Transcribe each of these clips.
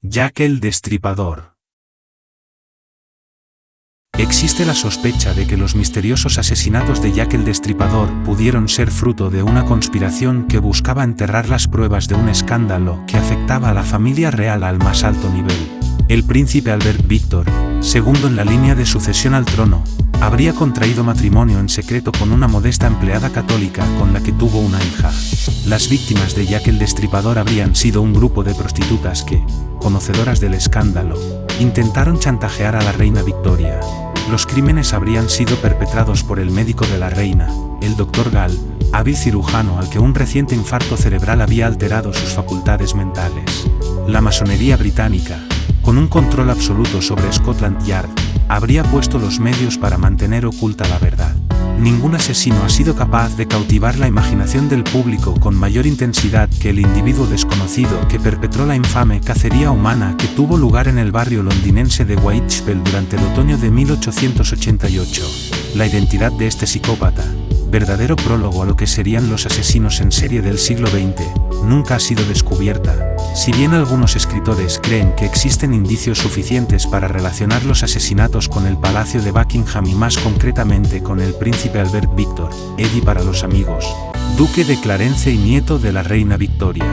Jack el Destripador. Existe la sospecha de que los misteriosos asesinatos de Jack el Destripador pudieron ser fruto de una conspiración que buscaba enterrar las pruebas de un escándalo que afectaba a la familia real al más alto nivel. El príncipe Albert Víctor, segundo en la línea de sucesión al trono, habría contraído matrimonio en secreto con una modesta empleada católica con la que tuvo una hija. Las víctimas de Jack el Destripador habrían sido un grupo de prostitutas que, conocedoras del escándalo, intentaron chantajear a la reina Victoria. Los crímenes habrían sido perpetrados por el médico de la reina, el Dr. Gall, hábil cirujano al que un reciente infarto cerebral había alterado sus facultades mentales. La masonería británica, con un control absoluto sobre Scotland Yard, habría puesto los medios para mantener oculta la verdad. Ningún asesino ha sido capaz de cautivar la imaginación del público con mayor intensidad que el individuo desconocido que perpetró la infame cacería humana que tuvo lugar en el barrio londinense de Whitechapel durante el otoño de 1888. La identidad de este psicópata, verdadero prólogo a lo que serían los asesinos en serie del siglo XX, nunca ha sido descubierta. Si bien algunos escritores creen que existen indicios suficientes para relacionar los asesinatos con el Palacio de Buckingham y más concretamente con el príncipe Albert Víctor, Eddie para los amigos, duque de Clarence y nieto de la reina Victoria.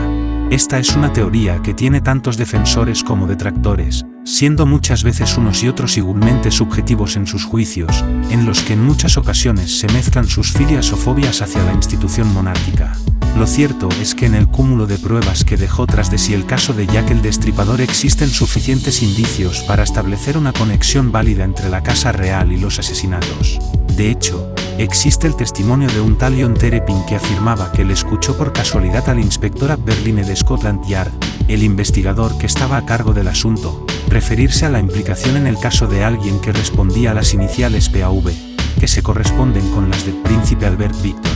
Esta es una teoría que tiene tantos defensores como detractores, siendo muchas veces unos y otros igualmente subjetivos en sus juicios, en los que en muchas ocasiones se mezclan sus filias o fobias hacia la institución monárquica. Lo cierto es que en el cúmulo de pruebas que dejó tras de sí el caso de Jack el Destripador existen suficientes indicios para establecer una conexión válida entre la Casa Real y los asesinatos. De hecho, existe el testimonio de un tal John Terrapin que afirmaba que le escuchó por casualidad al inspector Abberline de Scotland Yard, el investigador que estaba a cargo del asunto, referirse a la implicación en el caso de alguien que respondía a las iniciales PAV, que se corresponden con las del príncipe Albert Víctor.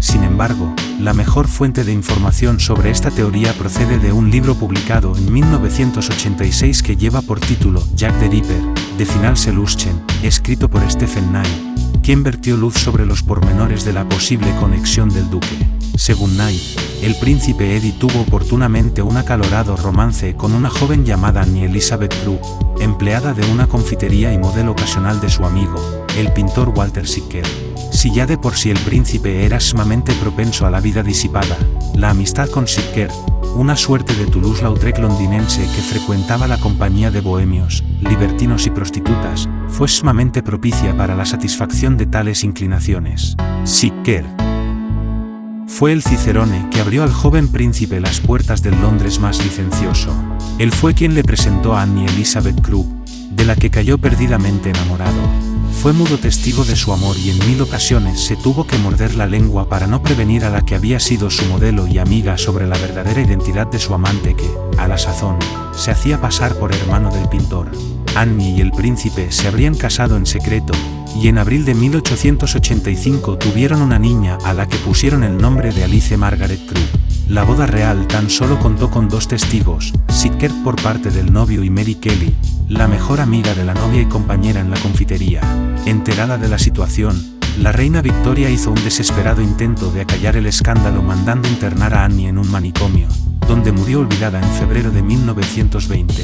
Sin embargo, la mejor fuente de información sobre esta teoría procede de un libro publicado en 1986 que lleva por título Jack the Ripper, de Final Solution, escrito por Stephen Knight, quien vertió luz sobre los pormenores de la posible conexión del duque. Según Knight, el príncipe Eddie tuvo oportunamente un acalorado romance con una joven llamada Annie Elizabeth Crew, empleada de una confitería y modelo ocasional de su amigo, el pintor Walter Sickert. Si ya de por sí el príncipe era sumamente propenso a la vida disipada, la amistad con Sickert, una suerte de Toulouse-Lautrec londinense que frecuentaba la compañía de bohemios, libertinos y prostitutas, fue sumamente propicia para la satisfacción de tales inclinaciones. Sickert fue el cicerone que abrió al joven príncipe las puertas del Londres más licencioso. Él fue quien le presentó a Annie Elizabeth Crew, de la que cayó perdidamente enamorado. Fue mudo testigo de su amor y en 1000 ocasiones se tuvo que morder la lengua para no prevenir a la que había sido su modelo y amiga sobre la verdadera identidad de su amante que, a la sazón, se hacía pasar por hermano del pintor. Annie y el príncipe se habrían casado en secreto, y en abril de 1885 tuvieron una niña a la que pusieron el nombre de Alice Margaret Crew. La boda real tan solo contó con 2 testigos, Sickert por parte del novio y Mary Kelly, la mejor amiga de la novia y compañera en la confitería. Enterada de la situación, la reina Victoria hizo un desesperado intento de acallar el escándalo mandando internar a Annie en un manicomio, donde murió olvidada en febrero de 1920.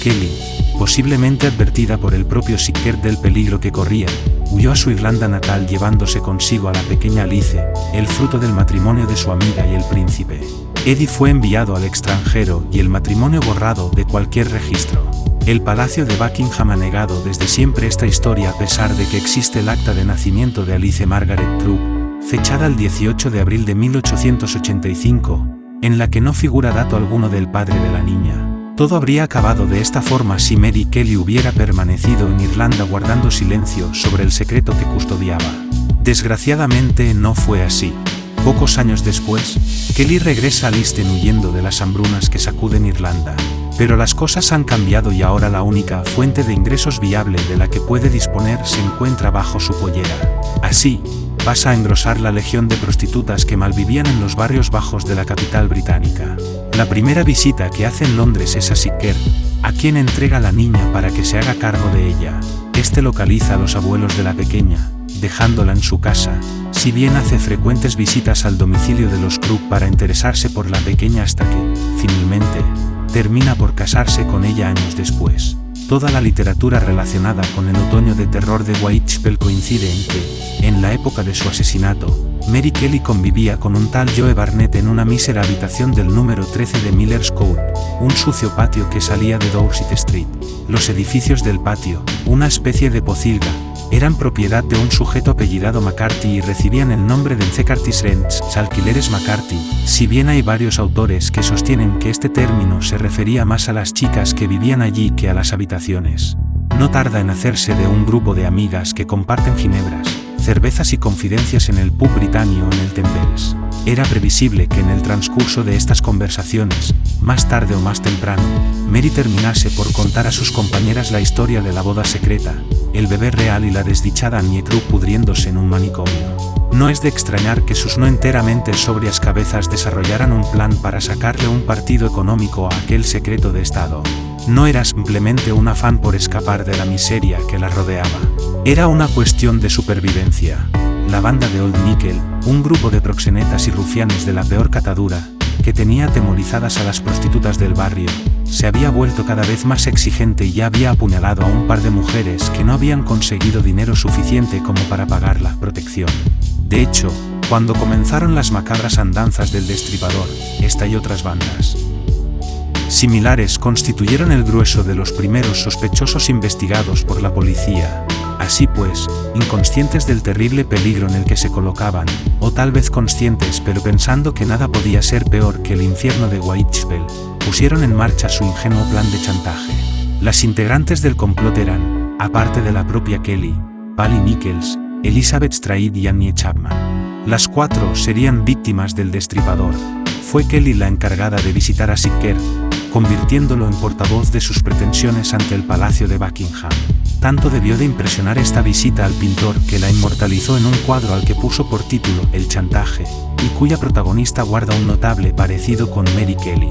Kelly, posiblemente advertida por el propio Sickert del peligro que corría, huyó a su Irlanda natal llevándose consigo a la pequeña Alice, el fruto del matrimonio de su amiga y el príncipe. Eddie fue enviado al extranjero y el matrimonio borrado de cualquier registro. El Palacio de Buckingham ha negado desde siempre esta historia a pesar de que existe el acta de nacimiento de Alice Margaret Crew, fechada el 18 de abril de 1885, en la que no figura dato alguno del padre de la niña. Todo habría acabado de esta forma si Mary Kelly hubiera permanecido en Irlanda guardando silencio sobre el secreto que custodiaba. Desgraciadamente no fue así. Pocos años después, Kelly regresa a Liston huyendo de las hambrunas que sacuden Irlanda. Pero las cosas han cambiado y ahora la única fuente de ingresos viable de la que puede disponer se encuentra bajo su pollera. Así, pasa a engrosar la legión de prostitutas que malvivían en los barrios bajos de la capital británica. La primera visita que hace en Londres es a Sickert, a quien entrega a la niña para que se haga cargo de ella. Este localiza a los abuelos de la pequeña, dejándola en su casa, si bien hace frecuentes visitas al domicilio de los Crew para interesarse por la pequeña hasta que, finalmente, termina por casarse con ella años después. Toda la literatura relacionada con el otoño de terror de Whitechapel coincide en que, en la época de su asesinato, Mary Kelly convivía con un tal Joe Barnett en una mísera habitación del número 13 de Miller's Court, un sucio patio que salía de Dorset Street. Los edificios del patio, una especie de pocilga, eran propiedad de un sujeto apellidado McCarthy y recibían el nombre de McCarthy's Rents, alquileres McCarthy, si bien hay varios autores que sostienen que este término se refería más a las chicas que vivían allí que a las habitaciones. No tarda en hacerse de un grupo de amigas que comparten ginebras, cervezas y confidencias en el pub Britannia o en el Temple. Era previsible que en el transcurso de estas conversaciones, más tarde o más temprano, Mary terminase por contar a sus compañeras la historia de la boda secreta, el bebé real y la desdichada Annie True pudriéndose en un manicomio. No es de extrañar que sus no enteramente sobrias cabezas desarrollaran un plan para sacarle un partido económico a aquel secreto de Estado. No era simplemente un afán por escapar de la miseria que la rodeaba. Era una cuestión de supervivencia. La banda de Old Nickel, un grupo de proxenetas y rufianes de la peor catadura, que tenía atemorizadas a las prostitutas del barrio, se había vuelto cada vez más exigente y ya había apuñalado a un par de mujeres que no habían conseguido dinero suficiente como para pagar la protección. De hecho, cuando comenzaron las macabras andanzas del Destripador, esta y otras bandas similares constituyeron el grueso de los primeros sospechosos investigados por la policía. Así pues, inconscientes del terrible peligro en el que se colocaban, o tal vez conscientes pero pensando que nada podía ser peor que el infierno de Whitechapel, pusieron en marcha su ingenuo plan de chantaje. Las integrantes del complot eran, aparte de la propia Kelly, Pally Nichols, Elizabeth Stride y Annie Chapman. Las cuatro serían víctimas del Destripador. Fue Kelly la encargada de visitar a Sicker, convirtiéndolo en portavoz de sus pretensiones ante el Palacio de Buckingham. Tanto debió de impresionar esta visita al pintor que la inmortalizó en un cuadro al que puso por título El chantaje, y cuya protagonista guarda un notable parecido con Mary Kelly.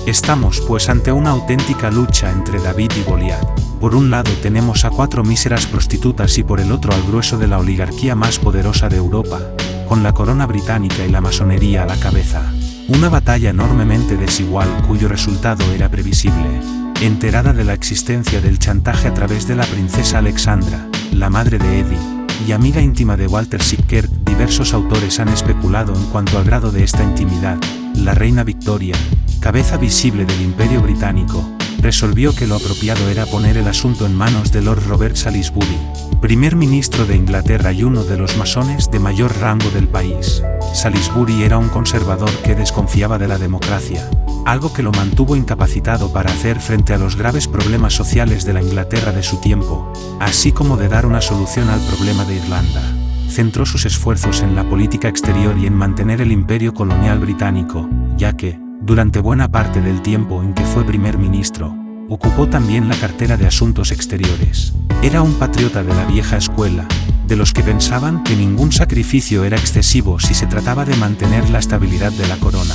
Estamos pues ante una auténtica lucha entre David y Goliat. Por un lado tenemos a cuatro míseras prostitutas y por el otro al grueso de la oligarquía más poderosa de Europa, con la corona británica y la masonería a la cabeza. Una batalla enormemente desigual cuyo resultado era previsible. Enterada de la existencia del chantaje a través de la princesa Alexandra, la madre de Eddie, y amiga íntima de Walter Sickert, diversos autores han especulado en cuanto al grado de esta intimidad. La reina Victoria, cabeza visible del Imperio Británico, resolvió que lo apropiado era poner el asunto en manos de Lord Robert Salisbury, primer ministro de Inglaterra y uno de los masones de mayor rango del país. Salisbury era un conservador que desconfiaba de la democracia, algo que lo mantuvo incapacitado para hacer frente a los graves problemas sociales de la Inglaterra de su tiempo, así como de dar una solución al problema de Irlanda. Centró sus esfuerzos en la política exterior y en mantener el imperio colonial británico, ya que, durante buena parte del tiempo en que fue primer ministro, ocupó también la cartera de Asuntos Exteriores. Era un patriota de la vieja escuela, de los que pensaban que ningún sacrificio era excesivo si se trataba de mantener la estabilidad de la corona.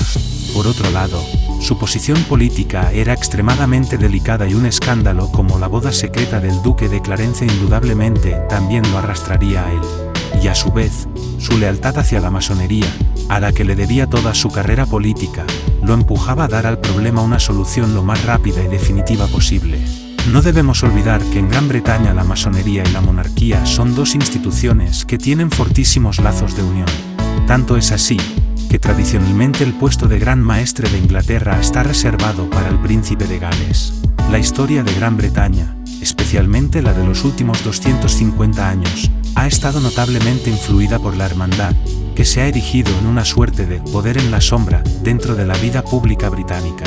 Por otro lado, su posición política era extremadamente delicada y un escándalo como la boda secreta del duque de Clarence indudablemente también lo arrastraría a él. Y a su vez, su lealtad hacia la masonería, a la que le debía toda su carrera política, lo empujaba a dar al problema una solución lo más rápida y definitiva posible. No debemos olvidar que en Gran Bretaña la masonería y la monarquía son dos instituciones que tienen fortísimos lazos de unión. Tanto es así, que tradicionalmente el puesto de Gran Maestre de Inglaterra está reservado para el príncipe de Gales. La historia de Gran Bretaña, especialmente la de los últimos 250 años, ha estado notablemente influida por la hermandad, que se ha erigido en una suerte de poder en la sombra dentro de la vida pública británica.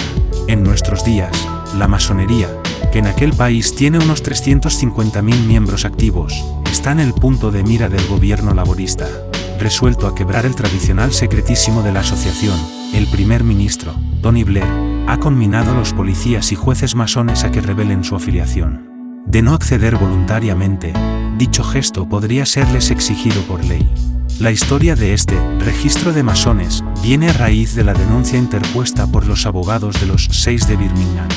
En nuestros días, la masonería, que en aquel país tiene unos 350.000 miembros activos, está en el punto de mira del gobierno laborista. Resuelto a quebrar el tradicional secretísimo de la asociación, el primer ministro, Tony Blair, ha conminado a los policías y jueces masones a que revelen su afiliación. De no acceder voluntariamente, dicho gesto podría serles exigido por ley. La historia de este registro de masones viene a raíz de la denuncia interpuesta por los abogados de los 6 de Birmingham.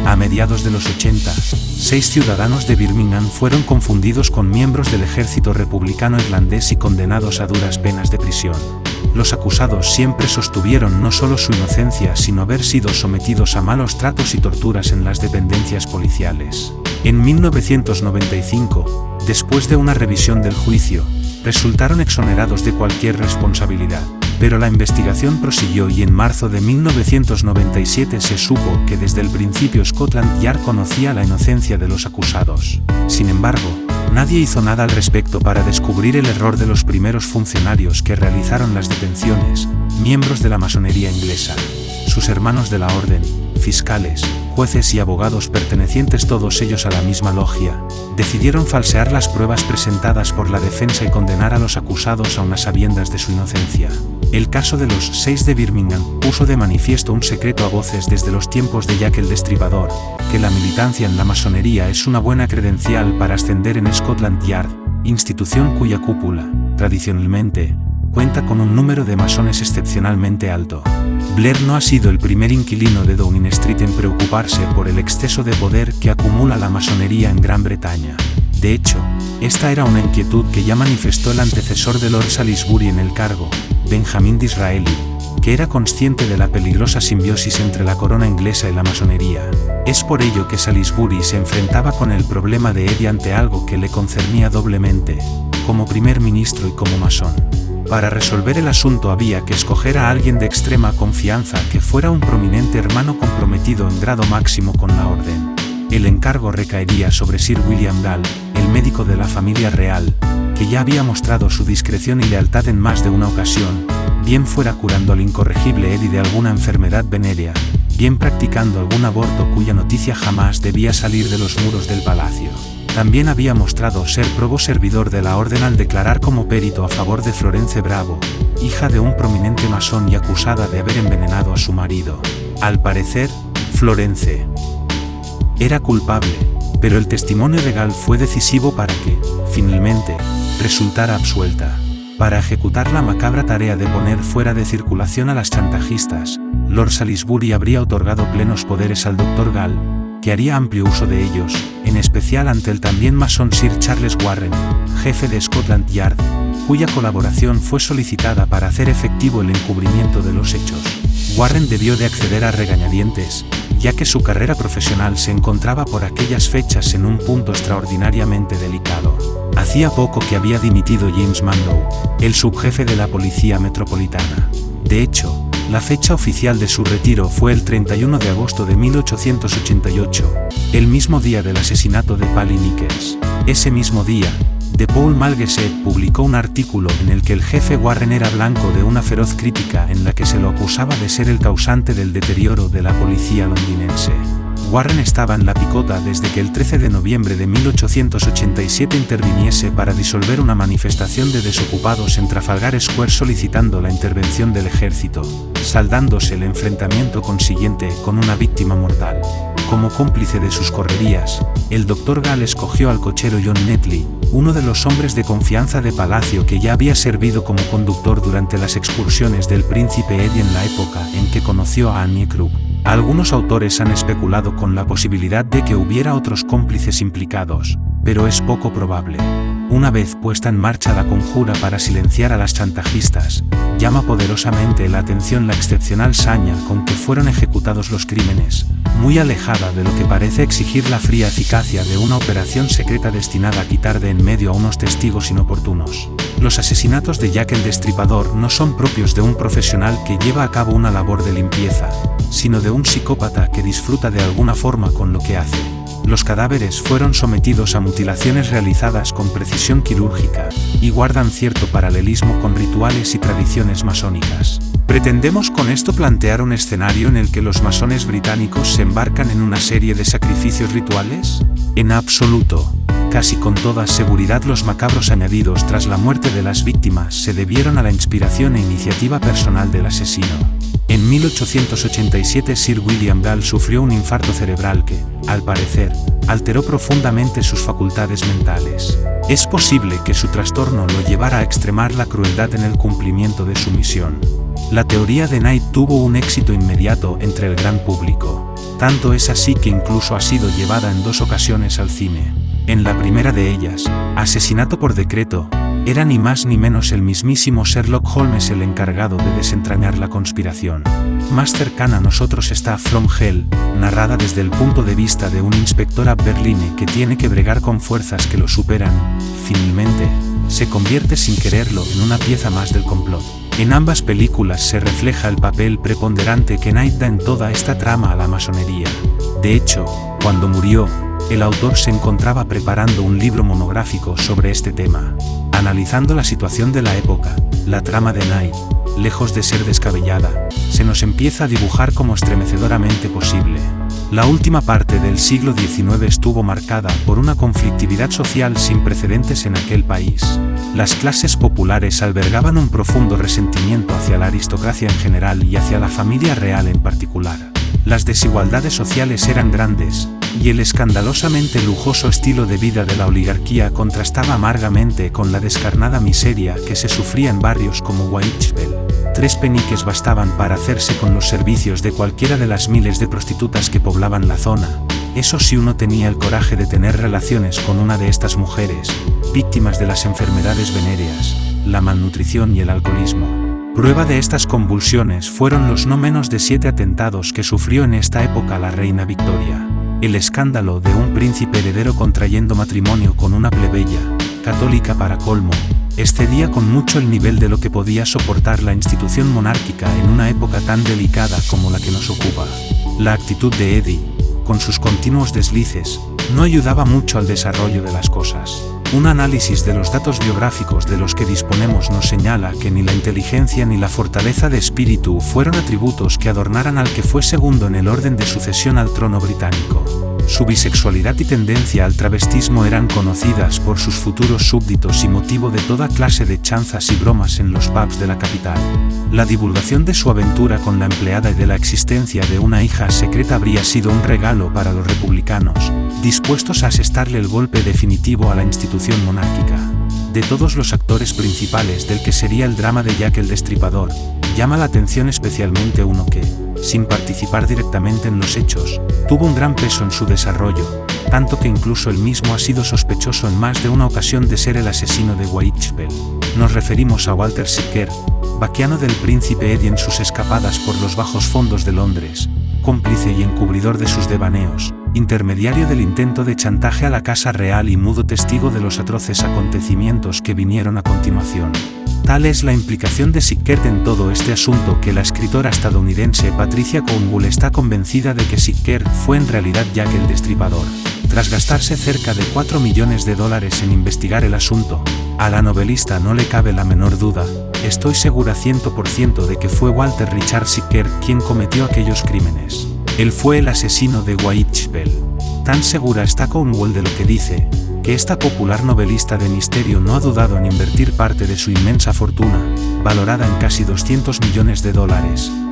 A mediados de los 80, 6 ciudadanos de Birmingham fueron confundidos con miembros del ejército republicano irlandés y condenados a duras penas de prisión. Los acusados siempre sostuvieron no solo su inocencia, sino haber sido sometidos a malos tratos y torturas en las dependencias policiales. En 1995, después de una revisión del juicio, resultaron exonerados de cualquier responsabilidad. Pero la investigación prosiguió y en marzo de 1997 se supo que desde el principio Scotland Yard conocía la inocencia de los acusados. Sin embargo, nadie hizo nada al respecto para descubrir el error de los primeros funcionarios que realizaron las detenciones, miembros de la masonería inglesa, sus hermanos de la orden, fiscales, jueces y abogados pertenecientes todos ellos a la misma logia, decidieron falsear las pruebas presentadas por la defensa y condenar a los acusados aun a sabiendas de su inocencia. El caso de los 6 de Birmingham puso de manifiesto un secreto a voces desde los tiempos de Jack el Destripador, que la militancia en la masonería es una buena credencial para ascender en Scotland Yard, institución cuya cúpula, tradicionalmente, cuenta con un número de masones excepcionalmente alto. Blair no ha sido el primer inquilino de Downing Street en preocuparse por el exceso de poder que acumula la masonería en Gran Bretaña. De hecho, esta era una inquietud que ya manifestó el antecesor de Lord Salisbury en el cargo, Benjamin Disraeli, que era consciente de la peligrosa simbiosis entre la corona inglesa y la masonería. Es por ello que Salisbury se enfrentaba con el problema de Eddie ante algo que le concernía doblemente, como primer ministro y como masón. Para resolver el asunto había que escoger a alguien de extrema confianza que fuera un prominente hermano comprometido en grado máximo con la orden. El encargo recaería sobre Sir William Gall, el médico de la familia real, que ya había mostrado su discreción y lealtad en más de una ocasión, bien fuera curando al incorregible Eddie de alguna enfermedad venérea, bien practicando algún aborto cuya noticia jamás debía salir de los muros del palacio. También había mostrado ser probo servidor de la orden al declarar como perito a favor de Florence Bravo, hija de un prominente masón y acusada de haber envenenado a su marido. Al parecer, Florence era culpable, pero el testimonio de Gall fue decisivo para que, finalmente, resultara absuelta. Para ejecutar la macabra tarea de poner fuera de circulación a las chantajistas, Lord Salisbury habría otorgado plenos poderes al Dr. Gall, que haría amplio uso de ellos, en especial ante el también masón Sir Charles Warren, jefe de Scotland Yard, cuya colaboración fue solicitada para hacer efectivo el encubrimiento de los hechos. Warren debió de acceder a regañadientes, ya que su carrera profesional se encontraba por aquellas fechas en un punto extraordinariamente delicado. Hacía poco que había dimitido James Manlow, el subjefe de la Policía Metropolitana. De hecho, la fecha oficial de su retiro fue el 31 de agosto de 1888, el mismo día del asesinato de Paddy Nicholls. Ese mismo día, The Paul Malgaiset publicó un artículo en el que el jefe Warren era blanco de una feroz crítica en la que se lo acusaba de ser el causante del deterioro de la policía londinense. Warren estaba en la picota desde que el 13 de noviembre de 1887 interviniese para disolver una manifestación de desocupados en Trafalgar Square solicitando la intervención del ejército, saldándose el enfrentamiento consiguiente con una víctima mortal. Como cómplice de sus correrías, el Dr. Gall escogió al cochero John Netley, uno de los hombres de confianza de Palacio que ya había servido como conductor durante las excursiones del príncipe Eddie en la época en que conoció a Annie Krug. Algunos autores han especulado con la posibilidad de que hubiera otros cómplices implicados, pero es poco probable. Una vez puesta en marcha la conjura para silenciar a las chantajistas, llama poderosamente la atención la excepcional saña con que fueron ejecutados los crímenes, muy alejada de lo que parece exigir la fría eficacia de una operación secreta destinada a quitar de en medio a unos testigos inoportunos. Los asesinatos de Jack el Destripador no son propios de un profesional que lleva a cabo una labor de limpieza, sino de un psicópata que disfruta de alguna forma con lo que hace. Los cadáveres fueron sometidos a mutilaciones realizadas con precisión quirúrgica, y guardan cierto paralelismo con rituales y tradiciones masónicas. ¿Pretendemos con esto plantear un escenario en el que los masones británicos se embarcan en una serie de sacrificios rituales? En absoluto. Casi con toda seguridad los macabros añadidos tras la muerte de las víctimas se debieron a la inspiración e iniciativa personal del asesino. En 1887 Sir William Gall sufrió un infarto cerebral que, al parecer, alteró profundamente sus facultades mentales. Es posible que su trastorno lo llevara a extremar la crueldad en el cumplimiento de su misión. La teoría de Knight tuvo un éxito inmediato entre el gran público. Tanto es así que incluso ha sido llevada en 2 ocasiones al cine. En la primera de ellas, Asesinato por decreto, Era ni más ni menos el mismísimo Sherlock Holmes el encargado de desentrañar la conspiración. Más cercana a nosotros está From Hell, narrada desde el punto de vista de un inspector Abberline que tiene que bregar con fuerzas que lo superan. Finalmente, se convierte sin quererlo en una pieza más del complot. En ambas películas se refleja el papel preponderante que Knight da en toda esta trama a la masonería. De hecho, cuando murió, el autor se encontraba preparando un libro monográfico sobre este tema. Analizando la situación de la época, la trama de Knight, lejos de ser descabellada, se nos empieza a dibujar como estremecedoramente posible. La última parte del siglo XIX estuvo marcada por una conflictividad social sin precedentes en aquel país. Las clases populares albergaban un profundo resentimiento hacia la aristocracia en general y hacia la familia real en particular. Las desigualdades sociales eran grandes, y el escandalosamente lujoso estilo de vida de la oligarquía contrastaba amargamente con la descarnada miseria que se sufría en barrios como Whitechapel. 3 peniques bastaban para hacerse con los servicios de cualquiera de las miles de prostitutas que poblaban la zona. Eso si uno tenía el coraje de tener relaciones con una de estas mujeres, víctimas de las enfermedades venéreas, la malnutrición y el alcoholismo. Prueba de estas convulsiones fueron los no menos de 7 atentados que sufrió en esta época la reina Victoria. El escándalo de un príncipe heredero contrayendo matrimonio con una plebeya, católica para colmo, excedía con mucho el nivel de lo que podía soportar la institución monárquica en una época tan delicada como la que nos ocupa. La actitud de Eddie, con sus continuos deslices, no ayudaba mucho al desarrollo de las cosas. Un análisis de los datos biográficos de los que disponemos nos señala que ni la inteligencia ni la fortaleza de espíritu fueron atributos que adornaran al que fue segundo en el orden de sucesión al trono británico. Su bisexualidad y tendencia al travestismo eran conocidas por sus futuros súbditos y motivo de toda clase de chanzas y bromas en los pubs de la capital. La divulgación de su aventura con la empleada y de la existencia de una hija secreta habría sido un regalo para los republicanos, dispuestos a asestarle el golpe definitivo a la institución monárquica. De todos los actores principales del que sería el drama de Jack el Destripador, llama la atención especialmente uno que, sin participar directamente en los hechos, tuvo un gran peso en su desarrollo, tanto que incluso él mismo ha sido sospechoso en más de una ocasión de ser el asesino de Whitechapel. Nos referimos a Walter Sickert, vaquiano del príncipe Eddie en sus escapadas por los bajos fondos de Londres, cómplice y encubridor de sus devaneos, intermediario del intento de chantaje a la Casa Real y mudo testigo de los atroces acontecimientos que vinieron a continuación. Tal es la implicación de Sickert en todo este asunto que la escritora estadounidense Patricia Cornwell está convencida de que Sickert fue en realidad Jack el Destripador. Tras gastarse cerca de $4 millones en investigar el asunto, a la novelista no le cabe la menor duda, estoy segura 100% de que fue Walter Richard Sickert quien cometió aquellos crímenes. Él fue el asesino de Whitechapel. Tan segura está Cornwell de lo que dice, que esta popular novelista de misterio no ha dudado en invertir parte de su inmensa fortuna, valorada en casi $200 millones,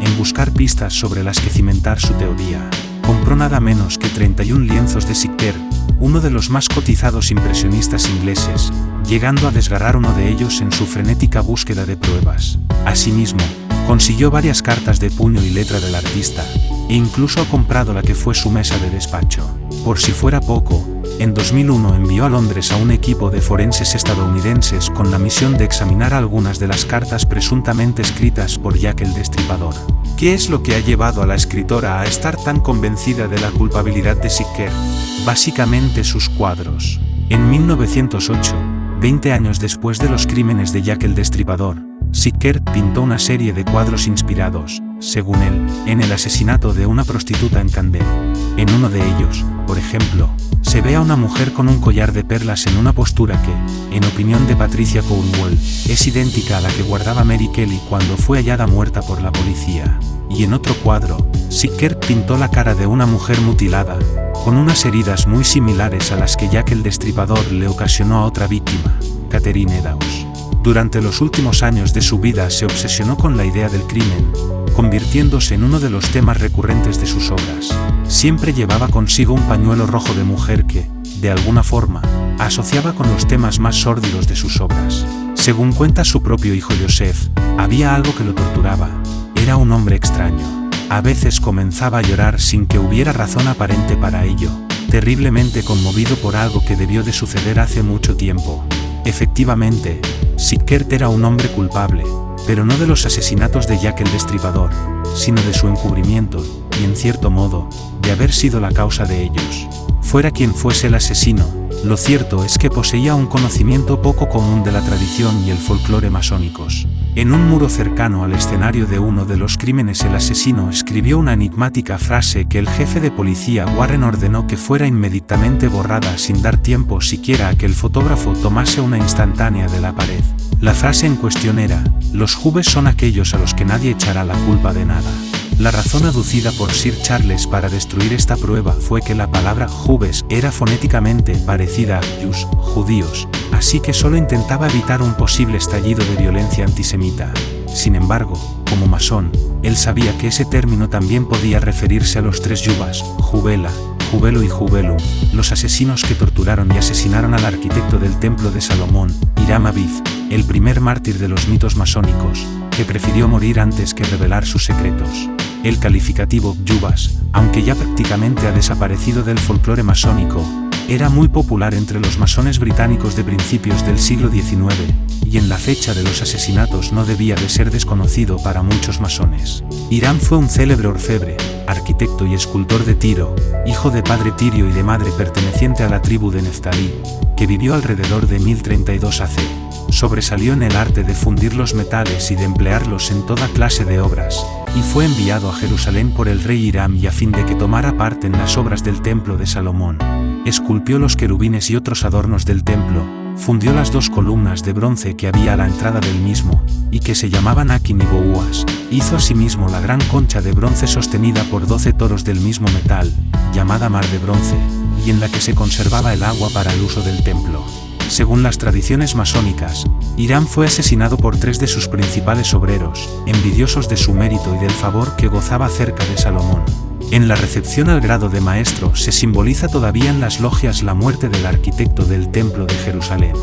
en buscar pistas sobre las que cimentar su teoría. Compró nada menos que 31 lienzos de Sickert, uno de los más cotizados impresionistas ingleses, llegando a desgarrar uno de ellos en su frenética búsqueda de pruebas. Asimismo, consiguió varias cartas de puño y letra del artista, e incluso ha comprado la que fue su mesa de despacho. Por si fuera poco, en 2001 envió a Londres a un equipo de forenses estadounidenses con la misión de examinar algunas de las cartas presuntamente escritas por Jack el Destripador. ¿Qué es lo que ha llevado a la escritora a estar tan convencida de la culpabilidad de Sickert? Básicamente sus cuadros. En 1908, 20 años después de los crímenes de Jack el Destripador, Sickert pintó una serie de cuadros inspirados, según él, en el asesinato de una prostituta en Camden. En uno de ellos, por ejemplo, se ve a una mujer con un collar de perlas en una postura que, en opinión de Patricia Cornwell, es idéntica a la que guardaba Mary Kelly cuando fue hallada muerta por la policía. Y en otro cuadro, Sickert pintó la cara de una mujer mutilada, con unas heridas muy similares a las que Jack el Destripador le ocasionó a otra víctima, Catherine Eddowes. Durante los últimos años de su vida se obsesionó con la idea del crimen, convirtiéndose en uno de los temas recurrentes de sus obras. Siempre llevaba consigo un pañuelo rojo de mujer que, de alguna forma, asociaba con los temas más sórdidos de sus obras. Según cuenta su propio hijo Joseph, había algo que lo torturaba. Era un hombre extraño. A veces comenzaba a llorar sin que hubiera razón aparente para ello, terriblemente conmovido por algo que debió de suceder hace mucho tiempo. Efectivamente, Sickert era un hombre culpable, pero no de los asesinatos de Jack el Destripador, sino de su encubrimiento, y en cierto modo, de haber sido la causa de ellos. Fuera quien fuese el asesino, lo cierto es que poseía un conocimiento poco común de la tradición y el folclore masónicos. En un muro cercano al escenario de uno de los crímenes, el asesino escribió una enigmática frase que el jefe de policía Warren ordenó que fuera inmediatamente borrada sin dar tiempo siquiera a que el fotógrafo tomase una instantánea de la pared. La frase en cuestión era: los Hooves son aquellos a los que nadie echará la culpa de nada. La razón aducida por Sir Charles para destruir esta prueba fue que la palabra Hooves era fonéticamente parecida a Jews, judíos, así que solo intentaba evitar un posible estallido de violencia antisemita. Sin embargo, como masón, él sabía que ese término también podía referirse a los tres Yuvas, Jubela, Jubelo y Jubelum, los asesinos que torturaron y asesinaron al arquitecto del Templo de Salomón, Hiram Abiv, el primer mártir de los mitos masónicos, que prefirió morir antes que revelar sus secretos. El calificativo Yuvas, aunque ya prácticamente ha desaparecido del folclore masónico, era muy popular entre los masones británicos de principios del siglo XIX, y en la fecha de los asesinatos no debía de ser desconocido para muchos masones. Hiram fue un célebre orfebre, arquitecto y escultor de Tiro, hijo de padre tirio y de madre perteneciente a la tribu de Neftalí, que vivió alrededor de 1032 AC. Sobresalió en el arte de fundir los metales y de emplearlos en toda clase de obras, y fue enviado a Jerusalén por el rey Hiram y a fin de que tomara parte en las obras del templo de Salomón. Esculpió los querubines y otros adornos del templo, fundió las 2 columnas de bronce que había a la entrada del mismo, y que se llamaban Akin y Boúas. Hizo asimismo la gran concha de bronce sostenida por 12 toros del mismo metal, llamada Mar de Bronce, y en la que se conservaba el agua para el uso del templo. Según las tradiciones masónicas, Hiram fue asesinado por 3 de sus principales obreros, envidiosos de su mérito y del favor que gozaba cerca de Salomón. En la recepción al grado de maestro se simboliza todavía en las logias la muerte del arquitecto del Templo de Jerusalén.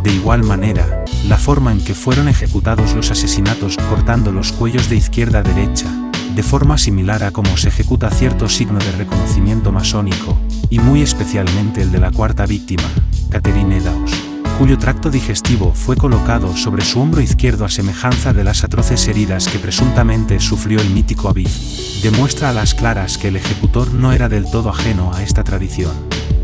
De igual manera, la forma en que fueron ejecutados los asesinatos cortando los cuellos de izquierda a derecha, de forma similar a cómo se ejecuta cierto signo de reconocimiento masónico, y muy especialmente el de la cuarta víctima, Catherine Eddowes, cuyo tracto digestivo fue colocado sobre su hombro izquierdo a semejanza de las atroces heridas que presuntamente sufrió el mítico Aviv, demuestra a las claras que el ejecutor no era del todo ajeno a esta tradición.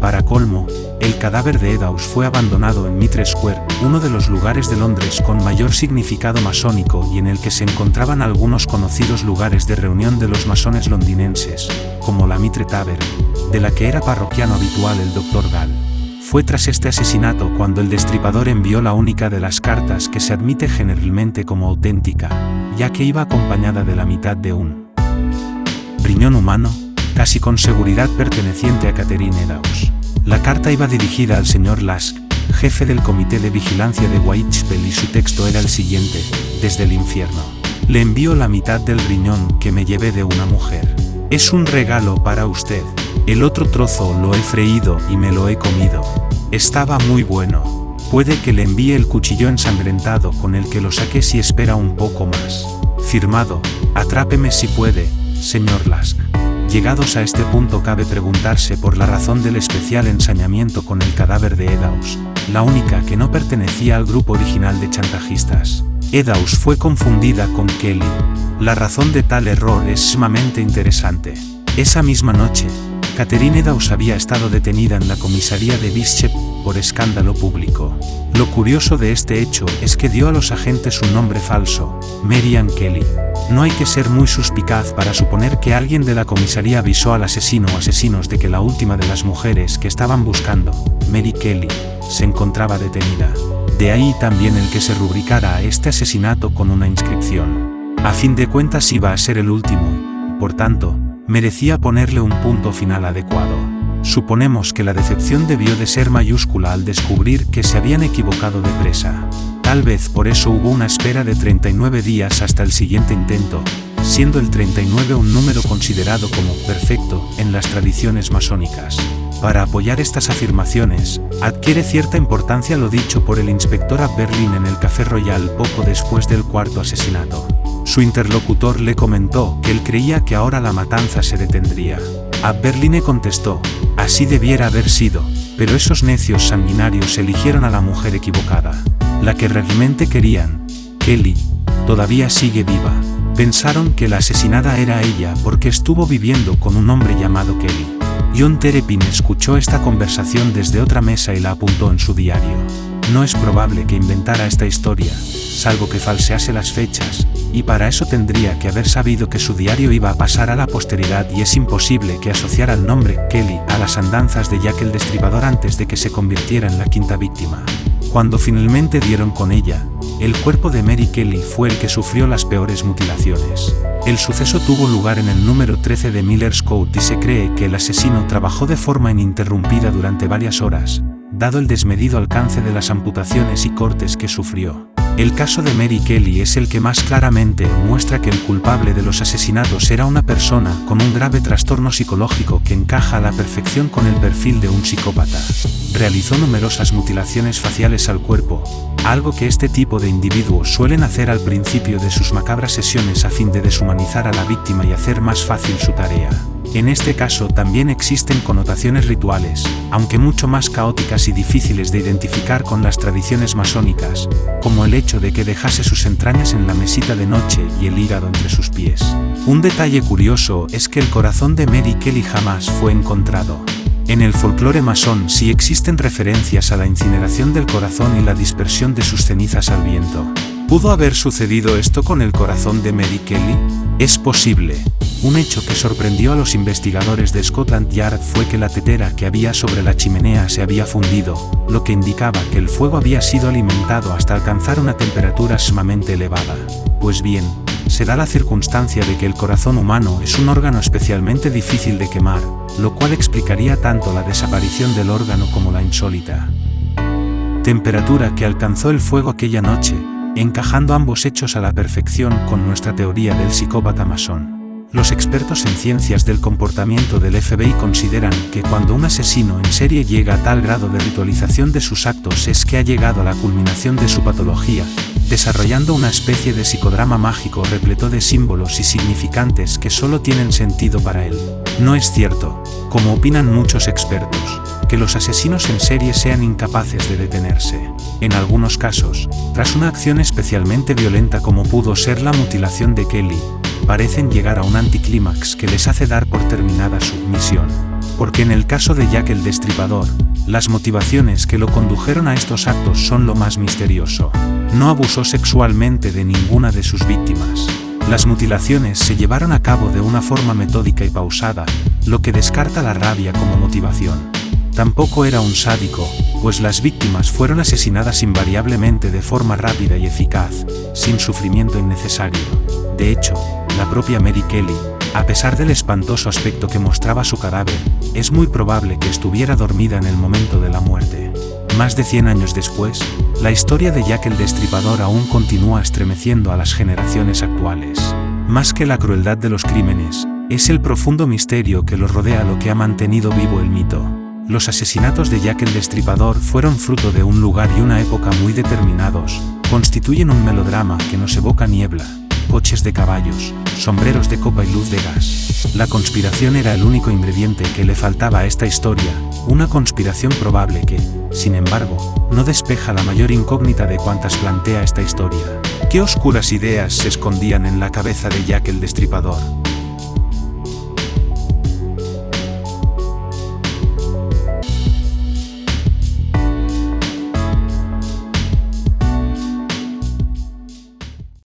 Para colmo, el cadáver de Eddowes fue abandonado en Mitre Square, uno de los lugares de Londres con mayor significado masónico y en el que se encontraban algunos conocidos lugares de reunión de los masones londinenses, como la Mitre Tavern, de la que era parroquiano habitual el Dr. Gall. Fue tras este asesinato cuando el Destripador envió la única de las cartas que se admite generalmente como auténtica, ya que iba acompañada de la mitad de un riñón humano, casi con seguridad perteneciente a Catherine Eddowes. La carta iba dirigida al señor Lask, jefe del comité de vigilancia de Whitechapel, y su texto era el siguiente: desde el infierno. Le envío la mitad del riñón que me llevé de una mujer. Es un regalo para usted. El otro trozo lo he freído y me lo he comido. Estaba muy bueno. Puede que le envíe el cuchillo ensangrentado con el que lo saqué si espera un poco más. Firmado, atrápeme si puede, señor Lask. Llegados a este punto cabe preguntarse por la razón del especial ensañamiento con el cadáver de Eddowes, la única que no pertenecía al grupo original de chantajistas. Eddowes fue confundida con Kelly. La razón de tal error es sumamente interesante. Esa misma noche, Catherine Eddowes había estado detenida en la comisaría de Bishop por escándalo público. Lo curioso de este hecho es que dio a los agentes un nombre falso, Mary Ann Kelly. No hay que ser muy suspicaz para suponer que alguien de la comisaría avisó al asesino o asesinos de que la última de las mujeres que estaban buscando, Mary Kelly, se encontraba detenida. De ahí también el que se rubricara a este asesinato con una inscripción. A fin de cuentas iba a ser el último, por tanto, merecía ponerle un punto final adecuado. Suponemos que la decepción debió de ser mayúscula al descubrir que se habían equivocado de presa. Tal vez por eso hubo una espera de 39 días hasta el siguiente intento, siendo el 39 un número considerado como perfecto en las tradiciones masónicas. Para apoyar estas afirmaciones, adquiere cierta importancia lo dicho por el inspector Abberline en el Café Royal poco después del cuarto asesinato. Su interlocutor le comentó que él creía que ahora la matanza se detendría. Abberline contestó: así debiera haber sido, Pero esos necios sanguinarios eligieron a la mujer equivocada. La que realmente querían, Kelly, todavía sigue viva. Pensaron que la asesinada era ella porque estuvo viviendo con un hombre llamado Kelly. John Terepin escuchó esta conversación desde otra mesa y la apuntó en su diario. No es probable que inventara esta historia, salvo que falsease las fechas, y para eso tendría que haber sabido que su diario iba a pasar a la posteridad y es imposible que asociara el nombre Kelly a las andanzas de Jack el Destripador antes de que se convirtiera en la quinta víctima. Cuando finalmente dieron con ella, el cuerpo de Mary Kelly fue el que sufrió las peores mutilaciones. El suceso tuvo lugar en el número 13 de Miller's Code y se cree que el asesino trabajó de forma ininterrumpida durante varias horas, dado el desmedido alcance de las amputaciones y cortes que sufrió. El caso de Mary Kelly es el que más claramente muestra que el culpable de los asesinatos era una persona con un grave trastorno psicológico que encaja a la perfección con el perfil de un psicópata. Realizó numerosas mutilaciones faciales al cuerpo, algo que este tipo de individuos suelen hacer al principio de sus macabras sesiones a fin de deshumanizar a la víctima y hacer más fácil su tarea. En este caso también existen connotaciones rituales, aunque mucho más caóticas y difíciles de identificar con las tradiciones masónicas, como el hecho de que dejase sus entrañas en la mesita de noche y el hígado entre sus pies. Un detalle curioso es que el corazón de Mary Kelly jamás fue encontrado. En el folclore masón sí existen referencias a la incineración del corazón y la dispersión de sus cenizas al viento. ¿Pudo haber sucedido esto con el corazón de Mary Kelly? Es posible. Un hecho que sorprendió a los investigadores de Scotland Yard fue que la tetera que había sobre la chimenea se había fundido, lo que indicaba que el fuego había sido alimentado hasta alcanzar una temperatura sumamente elevada. Pues bien, se da la circunstancia de que el corazón humano es un órgano especialmente difícil de quemar, lo cual explicaría tanto la desaparición del órgano como la insólita temperatura que alcanzó el fuego aquella noche, encajando ambos hechos a la perfección con nuestra teoría del psicópata masón. Los expertos en ciencias del comportamiento del FBI consideran que cuando un asesino en serie llega a tal grado de ritualización de sus actos es que ha llegado a la culminación de su patología, desarrollando una especie de psicodrama mágico repleto de símbolos y significantes que solo tienen sentido para él. No es cierto, como opinan muchos expertos, que los asesinos en serie sean incapaces de detenerse. En algunos casos, tras una acción especialmente violenta como pudo ser la mutilación de Kelly, parecen llegar a un anticlímax que les hace dar por terminada su misión. Porque en el caso de Jack el Destripador, las motivaciones que lo condujeron a estos actos son lo más misterioso. No abusó sexualmente de ninguna de sus víctimas. Las mutilaciones se llevaron a cabo de una forma metódica y pausada, lo que descarta la rabia como motivación. Tampoco era un sádico, pues las víctimas fueron asesinadas invariablemente de forma rápida y eficaz, sin sufrimiento innecesario. De hecho, la propia Mary Kelly, a pesar del espantoso aspecto que mostraba su cadáver, es muy probable que estuviera dormida en el momento de la muerte. Más de 100 años después, la historia de Jack el Destripador aún continúa estremeciendo a las generaciones actuales. Más que la crueldad de los crímenes, es el profundo misterio que los rodea lo que ha mantenido vivo el mito. Los asesinatos de Jack el Destripador fueron fruto de un lugar y una época muy determinados, constituyen un melodrama que nos evoca niebla, coches de caballos, sombreros de copa y luz de gas. La conspiración era el único ingrediente que le faltaba a esta historia, una conspiración probable que, sin embargo, no despeja la mayor incógnita de cuantas plantea esta historia. ¿Qué oscuras ideas se escondían en la cabeza de Jack el Destripador?